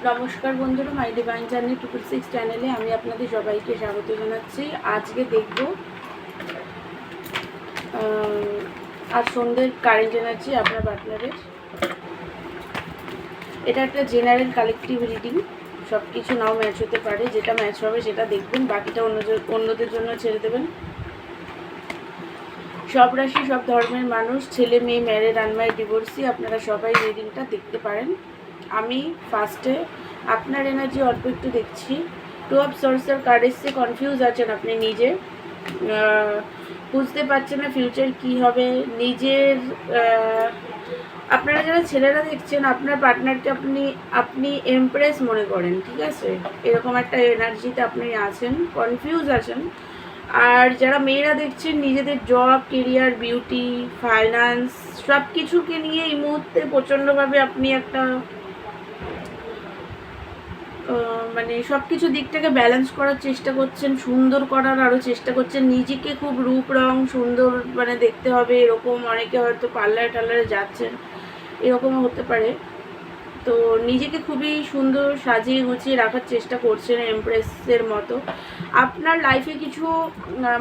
নমস্কার বন্ধুরা, মাই divine journey 666 চ্যানেলে আমি আপনাদের সবাইকে স্বাগত জানাচ্ছি। আজকে দেখব আর সন্ধ্যের কারেন্ট এনার্জি আপনার পার্টনারের। এটা একটা জেনারেল কালেকটিভ রিডিং, সব কিছু নাও ম্যাচ হতে পারে, যেটা ম্যাচ হবে সেটা দেখবেন, বাকিটা অন্যদের জন্য ছেড়ে দেবেন। সব রাশি, সব ধর্মের মানুষ, ছেলে মেয়ে, ম্যারেড, আনম্যারিড, ডিভোর্সি, আপনারা সবাই রিডিংটা দেখতে পারেন। আমি ফার্স্টে আপনার এনার্জি অল্প একটু দেখছি। টু অফ সোর্সের কার্ড এসছে, কনফিউজ আছেন আপনি নিজে, বুঝতে পারছেন না ফিউচার কি হবে। নিজের আপনারা যারা ছেলেরা দেখছেন, আপনার পার্টনারকে আপনি এমপ্রেস মনে করেন, ঠিক আছে? এরকম একটা এনার্জিতে আপনি আছেন, কনফিউজ আছেন। আর যারা মেয়েরা দেখছেন, নিজেদের জব, কেরিয়ার, বিউটি, ফাইন্যান্স সব কিছুকে নিয়ে এই মুহূর্তে প্রচণ্ডভাবে আপনি একটা মানে সব কিছু দিকটাকে ব্যালেন্স করার চেষ্টা করছেন, সুন্দর করার আরও চেষ্টা করছেন, নিজেকে খুব রূপ রং সুন্দর মানে দেখতে হবে এরকম। অনেকে হয়তো পার্লারে টার্লারে যাচ্ছেন, এরকমও হতে পারে। তো নিজেকে খুবই সুন্দর সাজিয়ে গুছিয়ে রাখার চেষ্টা করছেন এমপ্রেসের মতো। আপনার লাইফে কিছু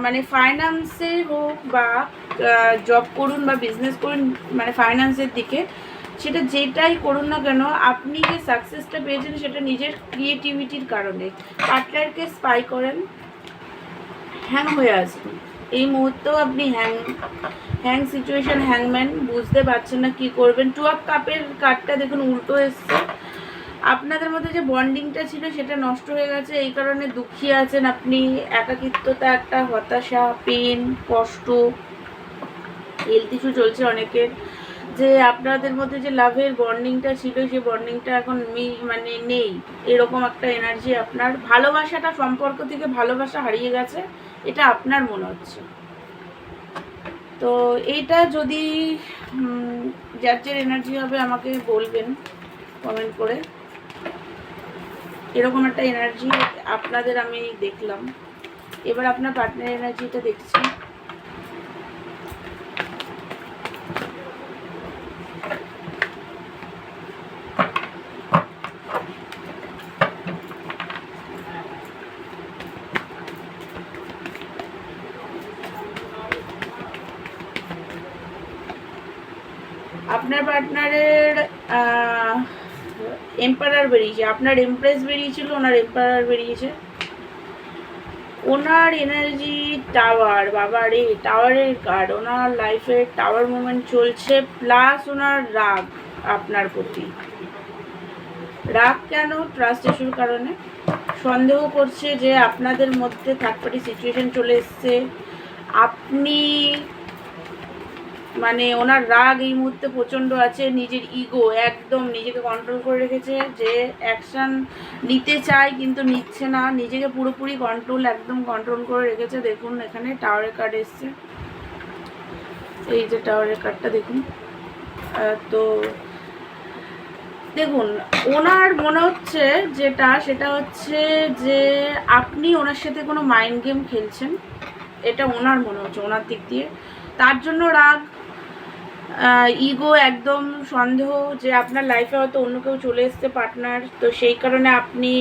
মানে ফাইন্যান্সে হোক বা জব করুন বা বিজনেস করুন, মানে ফাইন্যান্সের দিকে, সেটা যেটাই করুন না কেন, আপনি যে সাকসেসটা পেয়েছেন সেটা নিজের ক্রিয়েটিভিটির কারণে। পার্টনারকে স্পাই করেন, হ্যাং হয়ে আসবেন এই মুহূর্তেও আপনি হ্যাং সিচুয়েশন, হ্যাংম্যান, বুঝতে পারছেন না কি করবেন। টু অফ কাপের কার্ডটা দেখুন উল্টো এসছে। আপনাদের মধ্যে যে বন্ডিংটা ছিল সেটা নষ্ট হয়ে গেছে, এই কারণে দুঃখী আছেন আপনি। একাকিত্বতা, একটা হতাশা, পেন, কষ্ট, হেলথ ইস্যু চলছে অনেকের। যে আপনাদের মধ্যে যে লাভের বন্ডিংটা ছিল সেই বন্ডিংটা এখন মানে নেই, এরকম একটা এনার্জি আপনার। ভালোবাসাটা, সম্পর্ক থেকে ভালোবাসা হারিয়ে গেছে, এটা আপনার মনে হচ্ছে। তো এইটা যদি যার যার এনার্জি হবে আমাকে বলবেন কমেন্ট করে। এরকম একটা এনার্জি আপনাদের আমি দেখলাম। এবার আপনার পার্টনার এনার্জিটা দেখছি। আপনার পার্টনারের এম্পারার বেরিয়েছে, আপনার এমপ্রেস বেরিয়েছিল, ওনার এম্পারার বেরিয়েছে। ওনার এনার্জি টাওয়ার, বাবা রে, টাওয়ারের কার্ড। ওনার লাইফে টাওয়ার মুভমেন্ট চলছে, প্লাস ওনার রাগ আপনার প্রতি। রাগ কেন? ট্রাস্ট ইস্যুর কারণে সন্দেহ করছে যে আপনাদের মধ্যে থার্ড পার্টি সিচুয়েশন চলে এসছে। আপনি মানে ওনার রাগ এই মুহূর্তে প্রচণ্ড আছে, নিজের ইগো একদম নিজেকে কন্ট্রোল করে রেখেছে, যে অ্যাকশান নিতে চায় কিন্তু নিচ্ছে না, নিজেকে পুরোপুরি একদম কন্ট্রোল করে রেখেছে। দেখুন এখানে টাওয়ারের কার্ড এসছে, এই যে টাওয়ারের কার্ডটা দেখুন। তো দেখুন ওনার মনে হচ্ছে সেটা হচ্ছে যে আপনি ওনার সাথে কোনো মাইন্ড গেম খেলছেন, এটা ওনার মনে হচ্ছে ওনার দিক দিয়ে। তার জন্য রাগ, ইগো, একদম সন্দেহ যে আপনার লাইফে হয়তো অন্য কেউ চলে এসছে পার্টনার, তো সেই কারণে আপনি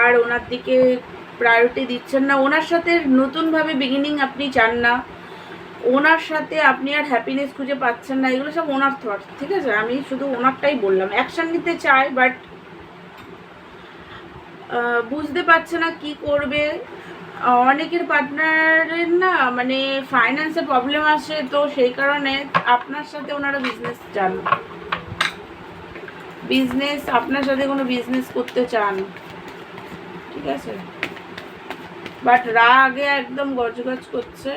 আর ওনার দিকে প্রায়োরিটি দিচ্ছেন না। ওনার সাথে নতুনভাবে বিগিনিং আপনি চান না, ওনার সাথে আপনি আর হ্যাপিনেস খুঁজে পাচ্ছেন না। এগুলো সব ওনার থট, ঠিক আছে? আমি শুধু ওনারটাই বললাম। অ্যাকশান নিতে চায় বাট বুঝতে পারছে না কি করবে। অনেকের পার্টনারের না মানে ফাইন্যান্সে প্রবলেম আসে, তো সেই কারণে আপনার সাথে ওনারা বিজনেস চান, আপনার সাথে কোনো বিজনেস করতে চান, ঠিক আছে? বাট রাগে একদম গজগজ করছে,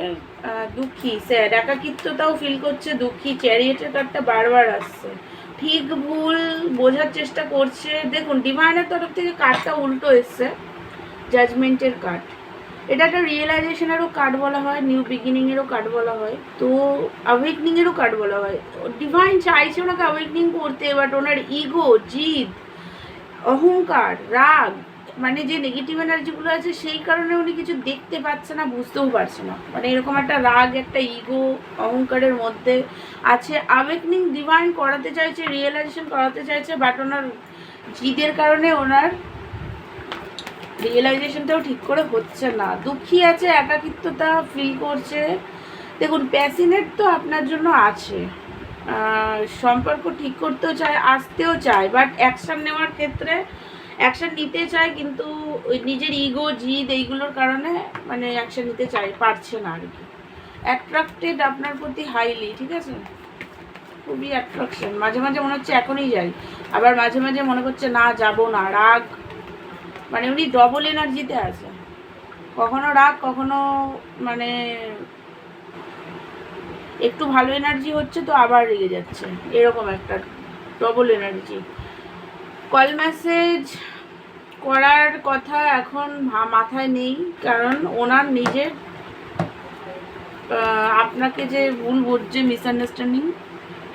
দুঃখী, স্যাড, একাকিত্বতাও ফিল করছে, দুঃখী। চ্যারিয়েটের কার্ডটা বারবার আসছে, ঠিক ভুল বোঝার চেষ্টা করছে। দেখুন ডিভাইনের তরফ থেকে কার্ডটা উল্টো এসছে, জাজমেন্টের কার্ড। এটা একটা রিয়েলাইজেশনেরও কার্ড বলা হয়, নিউ বিগিনিংয়েরও কার্ড বলা হয়, তো অ্যাওয়েকনিংয়েরও কার্ড বলা হয়। ডিভাইন চাইছে ওনাকে অ্যাওয়েকনিং করতে, বাট ওনার ইগো, জিদ, অহংকার, রাগ, মানে যে নেগেটিভ এনার্জিগুলো আছে সেই কারণে উনি কিছু দেখতে পাচ্ছে না, বুঝতেও পারছে না। মানে এরকম একটা রাগ, একটা ইগো, অহংকারের মধ্যে আছে। অ্যাওয়েকনিং ডিভাইন করাতে চাইছে, রিয়েলাইজেশন করাতে চাইছে, বাট ওনার জিদের কারণে ওনার রিয়েলাইজেশনটাও ঠিক করে হচ্ছে না, দুঃখী আছে, একাকিত্বতা ফিল করছে। দেখুন, প্যাশনেট তো আপনার জন্য আছে, সম্পর্ক ঠিক করতেও চায়, আসতেও চায়, বাট অ্যাকশান নেওয়ার ক্ষেত্রে অ্যাকশান নিতে চায়, কিন্তু ওই নিজের ইগো জিদ এইগুলোর কারণে মানে অ্যাকশান নিতে চায়, পারছে না আর কি। অ্যাট্রাক্টেড আপনার প্রতি হাইলি, ঠিক আছে, খুবই অ্যাট্রাকশন। মাঝে মাঝে মনে হচ্ছে এখনই যাই, আবার মাঝে মাঝে মনে করছে না যাব না, রাগ, মানে উনি ডবল এনার্জিতে আছে, কখনো রাগ, কখনো মানে একটু ভালো এনার্জি হচ্ছে তো আবার রেগে যাচ্ছে, এরকম একটা ডবল এনার্জি। কল মেসেজ করার কথা এখন মাথায় নেই, কারণ ওনার নিজের আপনাকে যে ভুল বুঝছে, মিসআন্ডারস্ট্যান্ডিং,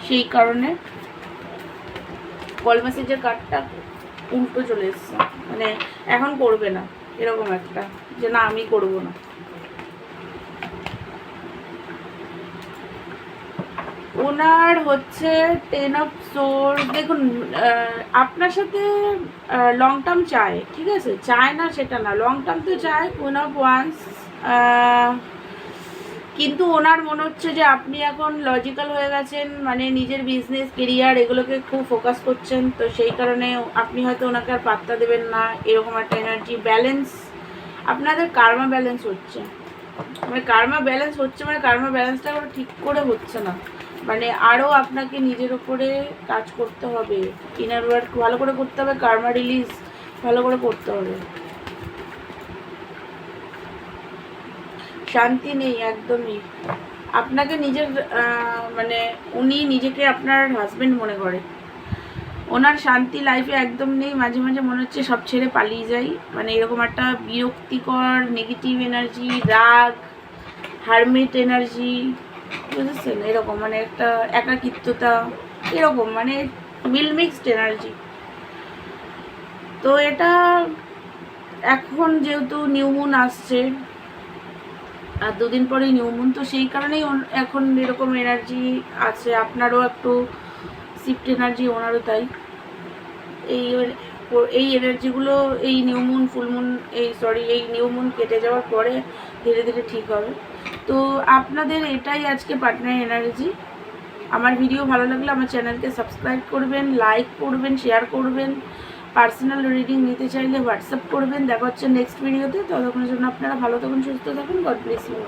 সেই কারণে কল মেসেজের কার্ডটা উল্টো চলে এসছে, মানে এখন করবে না, এরকম একটা, যে না আমি করব না। ওনার হচ্ছে 10 অফ সোর্স। দেখুন, আপনার সাথে লং টার্ম চায়, ঠিক আছে, চায় না সেটা না, লং টার্ম তো চায়। কুইন অফ ওয়ান্স, কিন্তু ওনার মনে হচ্ছে যে আপনি এখন লজিক্যাল হয়ে গেছেন, মানে নিজের বিজনেস, কেরিয়ার এগুলোকে খুব ফোকাস করছেন, তো সেই কারণে আপনি হয়তো ওনাকে আর পাত্তা দেবেন না, এরকম একটা এনার্জি। ব্যালেন্স, আপনাদের কার্মা ব্যালেন্স হচ্ছে, মানে কার্মা ব্যালেন্স হচ্ছে, মানে কার্মা ব্যালেন্সটা ঠিক করে হচ্ছে না, মানে আরও আপনাকে নিজের ওপরে কাজ করতে হবে, ইনার ওয়ার্ক ভালো করে করতে হবে, কার্মা রিলিজ ভালো করে করতে হবে। শান্তি নেই একদমই, আপনাকে নিজের মানে উনি নিজেকে আপনার হাজবেন্ড মনে করে, ওনার শান্তি লাইফে একদম নেই, মাঝে মাঝে মনে হচ্ছে সব ছেড়ে পালিয়ে যাই, মানে এরকম একটা বিরক্তিকর নেগেটিভ এনার্জি, রাগ, হারমিট এনার্জি, বুঝেছেন, এরকম মানে একটা একাকিত্বতা, এরকম মানে মিক্সড এনার্জি। তো এটা এখন যেহেতু নিউ মুন আসছে, আর দুদিন পরেই নিউ মুন, তো সেই কারণেই এখন এরকম এনার্জি আছে, আপনারও একটু শিফট এনার্জি, ওনারও তাই। এই এই এনার্জিগুলো এই নিউ মুন, ফুল মুন, এই নিউ মুন কেটে যাওয়ার পরে ধীরে ধীরে ঠিক হবে। তো আপনাদের এটাই আজকে পার্টনার এনার্জি। আমার ভিডিও ভালো লাগলে আমার চ্যানেলকে সাবস্ক্রাইব করবেন, লাইক করবেন, শেয়ার করবেন। পার্সোনাল রিডিং নিতে চাইলে হোয়াটসঅ্যাপ করবেন। দেখা হচ্ছে নেক্সট ভিডিওতে, ততক্ষণের জন্য আপনারা ভালো থাকুন, সুস্থ থাকুন। God bless you.